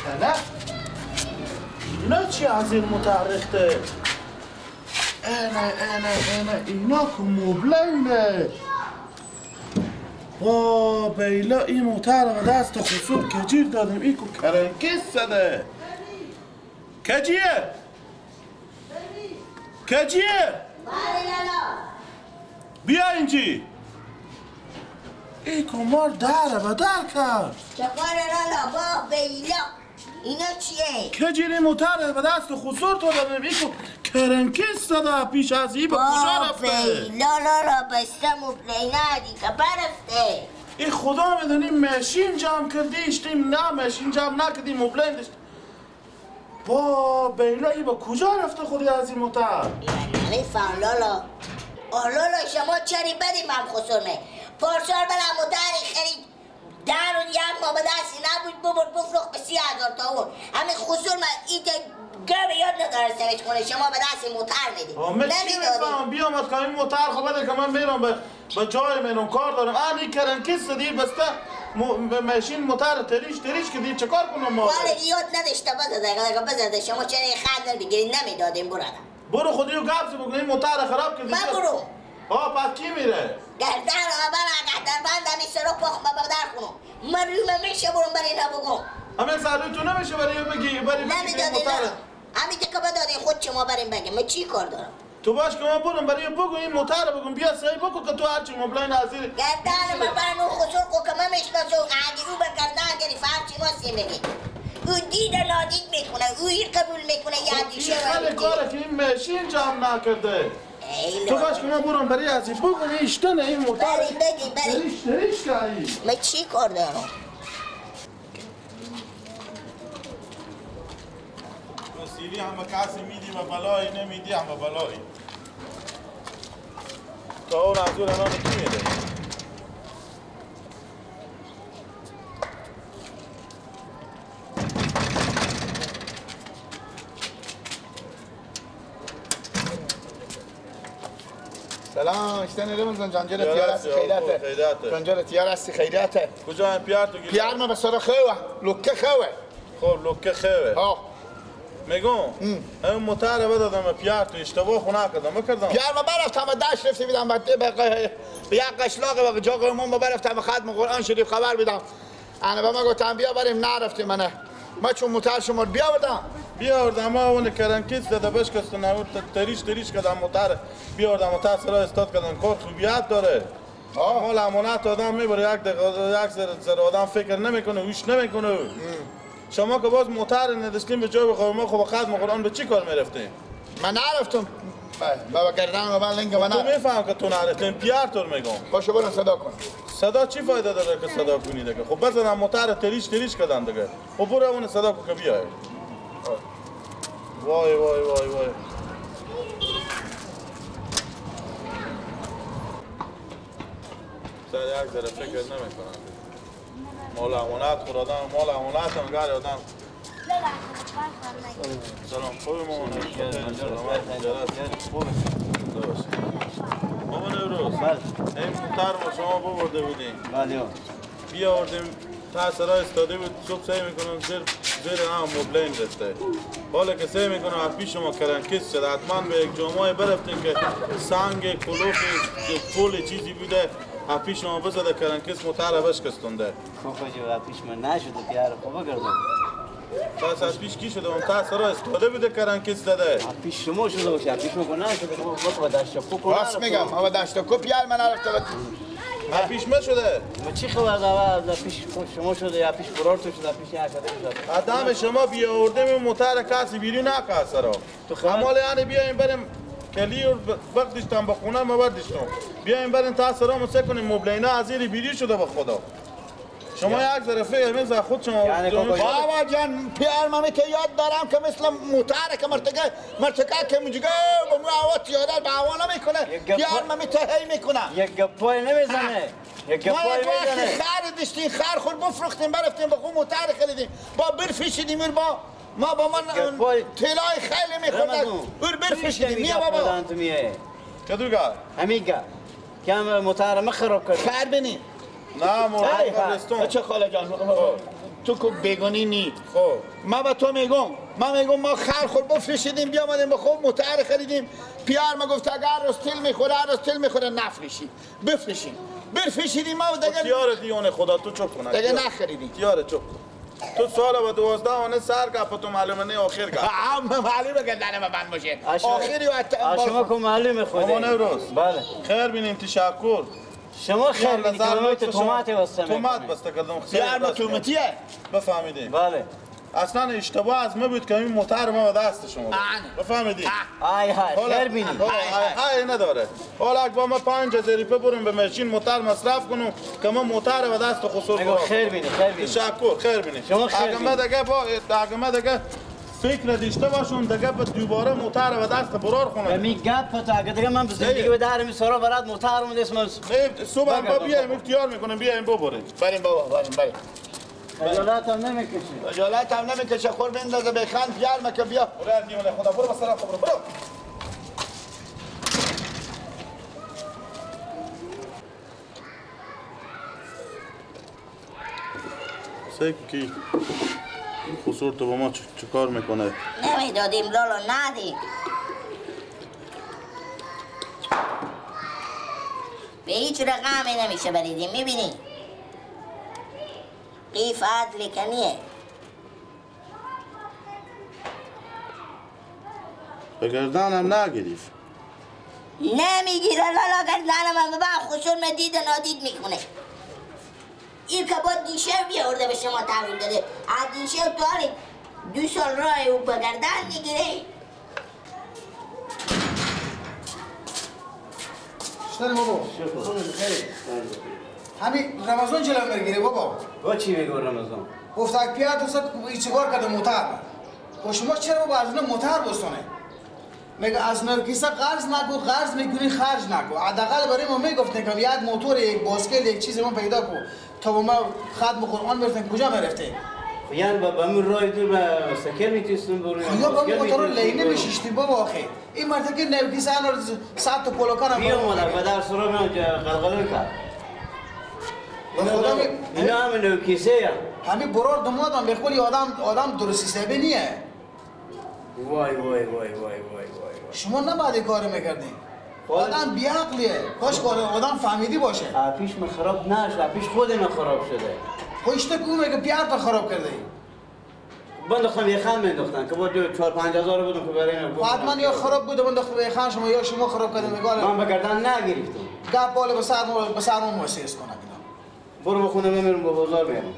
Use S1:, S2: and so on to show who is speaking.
S1: کنه اینا چی از این متحرکته؟ اینه اینا که مبلینه با بیلا این موتر رو دست خصوب کجیر دادیم این که کرنکیس زده کجیه؟ کجیه؟ بیا اینجی این که مار داره به در کرد
S2: چکار رالا با بیلا اینا چیه؟
S1: کجیر موتر به دست خصوب دادیم این که کرنکیس زده پیش از این به کجا رفته؟
S2: بیلا لالا بسته مبلینه دیگه برفته
S1: این خدا میدونیم ماشین جمع کردیشتیم نه ماشین جمع نکردیم مبلین داشت با بیلا ای با کجا رفته خودی از این موتر؟
S2: نمیفهم لالا لالا شما چری بدیم هم خسرمه پارسال برم موتری خرید در و یک ما به دستی نبود ببرد بفروخت به 30,000 تا اون همین خسرمه این گرم یاد نداره سویچ کنه شما به دست موتر میدید
S1: نمیدونیم بیامد که این موتر خب بده که من میرم به جای منم کار دارم این کرنکیس دیر بسته ماشین موتر تریش که دیر چه کار کنم ما
S2: ولی یاد نداشته بزده شما چرا خرد نمیگیرید نمیدادیم
S1: برو خودی رو گبز بکن این موتر خراب کردی
S2: من برو
S1: پس کی میره؟
S2: گردن گردن بند همی سرو پاخ با در کنم من روی میشه برم برای نبگم
S1: همین سروی تو نمیشه برای بگی
S2: نمیدادی همین که بدادی خود شما بریم بگیم من چی کار دارم
S1: تو باش که من برم برای بگو این موتر بگم بیا سعی بکن که تو هرچی مبلین حاضر
S2: گردن من برای نو خسور که من میشناسم اگه او به گردن گریف هرچی ما سی میگی او دید نادید میکنه او این قبول میکنه یادیشه
S1: این خیلی کاره که این ماشین جمع نکرده تو باش که من برم برای ازی بگم این اشتنه این موتر
S2: بریم
S1: تریش که این
S2: من چی کار دارم
S1: سیری همه کسی میدی و بلایی نمیدی همه بلایی تا اون از اون انان کی میده
S3: سلام اشتنی رمزان جانجر تیار هستی خیراته جانجر تیار هستی خیراته
S1: کجا این پیار تو گیری؟
S3: پیار ما به سر خوه لکه خوه
S1: خب لکه خوه میگم این موتر بدادم پیار تو اشتباه خونه کردم
S3: پیار ما برفتم داشت رفتی بیدم به یک قشلاق به جا قیمون ما برفتم خدم قرآن شریف خبر بیدم انا به ما گفتم بیا بریم نرفتی منه ما چون موتر شما
S1: بیاوردم ما اون کرنکیس داده بشکستن اون تریش کردم موتر بیاوردم موتر سرا استاد کردن کار خوبیت داره مال امانت آدم میبره یک ذره آدم فکر نمیکنه ویش نمیکنه شما که باز موتر نداشتیم به جای بخواه ما خب خدم قرآن به چی کار میرفتیم؟
S3: من نرفتم بابا گردن و لنگ و
S1: تو میفهم که تو نرفتیم پیار طور میگم
S3: باشو برو صدا کن
S1: صدا چی فایده داره که صدا کنی دیگه خب بزنم موتر تریش کردن دیگه خب برو اون صدا کن که بیای وای سر یک ذره فکر نمیکنم مال امانت خود آدم مال امانت هم گره آدم سلام خوبی مامانه مامانه روز این موتر ما شما ببرده بودیم بیاوردیم تا سرا استاده بود صبح سعی میکنم زیر هم مبلین رسته حالا که سعی میکنم از پیش شما کرنکیس شده حتما به یک جامعه برفتیم که سنگ کلوخ پول چیزی بوده از پیش شما بزده کرنکیس موتر بشکستونده
S4: خوبه جو از پیش من نشده پیار خوبه گردم
S1: پس از پیش کی شده اون تا سرا استاده بوده کرنکیس داده
S4: از پیش شما شده باشه از پیش من نشده با داشته کوکو
S3: راست میگم ما داشته کو پیار من رفته
S1: از پیش ما شده
S4: ما چی خبر داره از پیش شما شده یا پیش برار تو شده پیش یا شده
S1: آدم شما بیاوردیم این موتر کسی بیرون نکرد سرا تو حالا یعنی بیایم بریم کلی رو برداشتم به خونه ما برداشتم بیایم بریم تا سرا مسه کنیم مبلینا از زیر بیری شده به خدا شما یک ذره فکر می‌کنید خود شما
S3: بابا جان پیار من که یاد دارم که مثل موتر که مرتکه که میگه با مو آوات یادت به هوا نمیکنه پیار من هی میکنه
S4: یک گپای نمیزنه یک گپای
S3: میزنه خر داشتیم خر خود بفروختیم برفتیم به خود موتر خریدیم با برفشیدیم با ما با من تلای خیلی میخورد اور برفشیدیم میا بابا
S1: کدوگا
S4: همیگا کم موتر ما خراب کرد
S3: خر بینی
S1: نه مرد برستون
S3: چه خاله جان تو که بیگانی نی.
S1: خب
S3: ما به تو میگم ما خر خود بفرشیدیم بیامدیم به خوب متعر خریدیم. پیار ما گفت اگر روز تل میخوره نفرشی بفرشیم برفشیدیم ما دیگه
S1: تیار دیونه خدا تو چپ کن
S3: دیگه نخریدیم.
S1: تیار چپ کن تو سال با 12 آنه سر گپ تو معلومه نه آخر گپ
S3: معلومه که دنه من باشه آخری و
S4: شما که معلومه خوده
S1: همونه روز
S4: بله
S1: خیر بینیم تشکر
S4: شما خیر بینید که تومات واسه
S1: تومات بسته کردم
S3: یار ما تومتیه
S1: بفهمیدیم
S4: بله
S1: اصلا اشتباه از ما بود که این موتر ما به دست شما بفهمیدیم
S4: های خیر بینید
S1: های نداره حالا اگه با ما 5000 روپیه بریم به ماشین موتر مصرف کنم که ما موتر به دست خسرو
S4: خیر بینید
S1: تشکر خیر بینید
S4: شما خیر
S1: اگه ما دیگه فکر داشته باشون دیگه به دوباره موتر به دست برار کنم
S4: می گپ تو اگه دیگه من به زندگی به در می سرا برات موتر مون اسم
S1: صبح با بیایم اختیار میکنم بیایم ببریم
S3: بریم بابا بریم
S4: خجالت هم نمیکشی
S3: خجالت هم نمیکشه خور بندازه بخند بیار ما که بیا
S1: برای دیونه خدا برو بسر خبر برو سکی خسور تو با ما چه کار میکنه
S2: نمیدادیم لالو ندیم به هیچ رقمی نمیشه بریدیم میبینی قیف عدل کنیه
S1: به گردنم نگیریف
S2: نمیگیره لالا گردنم هم به خسور مدید و نادید میکنه این که با دیشه بیارده به شما تحویل داده از دیشه تو حالی 2 سال راه او به گردن میگیره
S5: شده بابا همین رمضان چه لمر گیره بابا
S4: با چی میگو رمضان
S5: گفت اگه پیاد تو ایچی بار کرده موتر و شما چرا بابا از اون موتر بستونه میگه از نرکیسه قرض نکو قرض میکنی خرج نکو حداقل برای ما میگفتن که یک موتور یک باسکل یک چیزی من پیدا کو تا ما ختم قرآن برفتن کجا میرفته
S4: یعنی با همون راه دور به سکر میتونستیم بریم
S5: یا با موتور لینه میشیشتیم بابا آخه این مرد که نرکیسه انا 100 تا پولوکان
S4: بیا مادر به در سرا میان که قلقله کرد اینا همه نوکیسه یا
S5: همین برار دمادم به قولی آدم درستی سبه نیه
S4: وای
S5: شما نباید کار میکردین آدم بیعقلیه کاش آدم فهمیدی باشه
S4: پیش من خراب نشد پیش خود من خراب شده
S5: خوشته کومه که پیار تا خراب کرده
S4: بنداختم یه خان بنداختن که با 4-5 هزار بودم که برای من
S5: حتما یا خراب بوده بنداخت به خان شما یا شما خراب کرده میگه
S4: من به گردن نگرفتم
S5: گپ بالا به سرمون مؤسس کنه
S4: برو بخونه میرم با بازار میرم